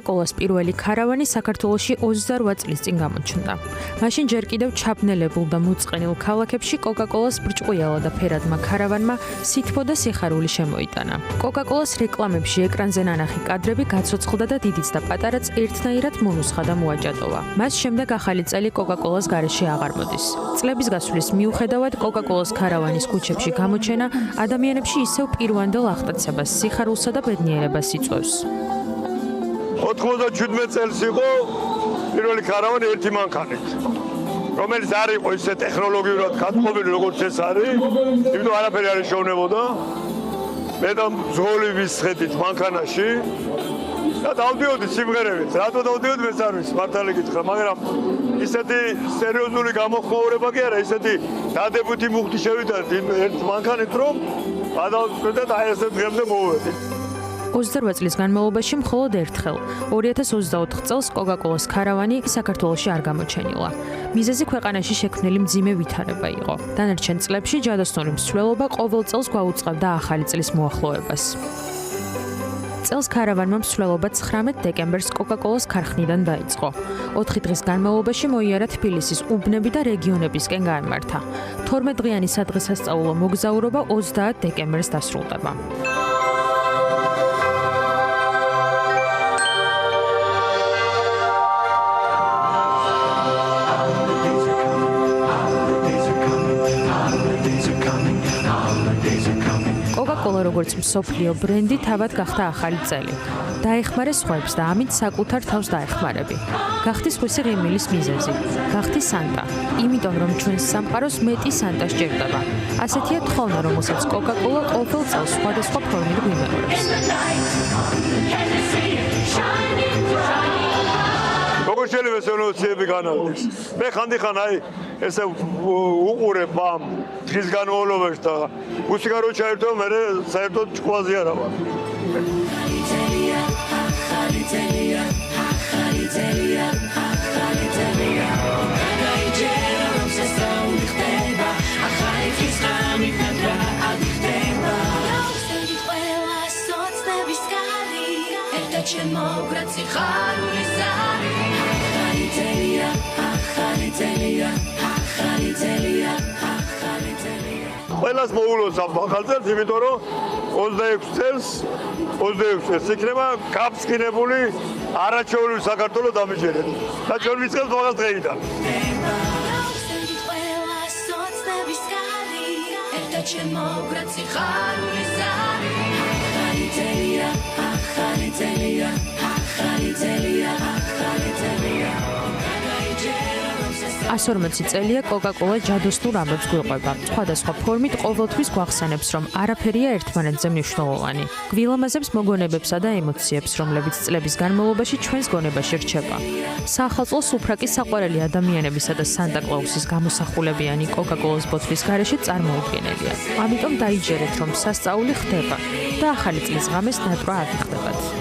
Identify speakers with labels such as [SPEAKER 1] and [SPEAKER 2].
[SPEAKER 1] კოკა-კოლას პირველი ქარავანი საქართველოში 28 წლის წინ გამოჩნდა. მაშინ ჯერ კიდევ ჩაბნელებულ და მოწყენილ ქალაქებში კოკა-კოლას ბრჭყვიალა და ფერადმა ქარავანმა სითბო და სიხარული შემოიტანა. კოკა-კოლას რეკლამებში ეკრანზე ნანახი კადრები გაცოცხლდა და დიდიც და პატარაც ერთნაირად მონუსხა და მოაჯატოვა. მას შემდეგ ახალი წელი კოკა-კოლას გარეშე აღარ მოდის. წლების გასვლის მიუხედავად კოკა-კოლას ქარავანის ქუჩებში გამოჩენა ადამიანებში ისევ პირვანდელ აღტაცებას, სიხარულსა და ბედნიერებას იწვევს.
[SPEAKER 2] 97 წელს იყო პირველი ქარავანი ერთი მანქანით, რომელიც არ იყო ისე ტექნოლოგიურად განწყობილი როგორც ეს არის, იმიტომ არაფერი არ შეუნებოდა. მე და ძღოლი ვისხედით მანქანაში და დავდიოდი სიმღერებით. რატო დავდიოდი მეც არ ვიცი, მართალი გითხრა, მაგრამ ისეთი სერიოზული გამოხმაურება კი არა, ისეთი დადებითი მუხტი შევიტანეთ ერთ მანქანით, რომ გადავწყვეტეთ აი ესე დღემდე მოვედი.
[SPEAKER 1] 28 წლის განმავლობაში მხოლოდ ერთხელ 2024 წელს კოკა-კოლას ქარავანი საქართველოში არ გამოჩენილა. მიზეზი ქვეყანაში შექმნილი მძიმე ვითარება იყო. დანარჩენ წლებში ჯადოსნური მსვლელობა ყოველ წელს გვაუწყებდა ახალი წლის მოახლოებას. წელს ქარავანმა მსვლელობა 19 დეკემბერს კოკა-კოლას ქარხნიდან დაიწყო. 4 დღის განმავლობაში მოიარა თბილისის უბნები და რეგიონებისკენ გაემართა. 12 დღიანი სადღესასწაულო მოგზაურობა 30 დეკემბერს დასრულდება. კოკა-კოლა როგორც მსოფლიო ბრენდი თავად გახდა ახალი წელი. დაეხმარე სხვებს და ამით საკუთარ თავს დაეხმარები. გახდი სხვისი ღიმილის მიზეზი. გახდი სანტა. იმიტომ რომ ჩვენს სამყაროს მეტი სანტა სჭირდება. ასეთია თხოვნა, რომელსაც კოკა-კოლა ყოველ წელს სხვადასხვა ფორმით გვიმეორებს.
[SPEAKER 2] როგორ შეიძლება ეს ემოციები განავდეს? მე ხანდახან აი ესე უყურებ ამ დღის განმავლობაში და მუსიკა რო ჩაერთო, მე საერთოდ ჭკუაზე არა ვარ. ყველას მოულოს ამ ახალ წელს, იმიტომ რომ 26 წელს იქნება გაფრთხილებული არაჩვეულებრივი საქართველო დამიჯერეთ და ჩვენ ვიწყებთ მაგას დღეიდან.
[SPEAKER 1] ასორმოცი წელია კოკა-კოლა ჯადოსნურ ამბებს გვიყვება. სხვადასხვა ფორმით ყოველთვის გვახსენებს, რომ არაფერია ერთმანეთზე მნიშვნელოვანი. გვილამაზებს მოგონებებსა და ემოციებს, რომლებიც წლების განმავლობაში ჩვენს გონებაში რჩება. საახალწლო სუფრაკი საყვარელი ადამიანებისა და სანტა-კლაუსის გამოსახულებიანი კოკა-კოლას ბოთლის გარეშე წარმოუდგენელია. ამიტომ დაიჯერეთ, რომ სასწაული ხდება და ახალი წლის ღამეს ნატრვა არ გიხდებათ.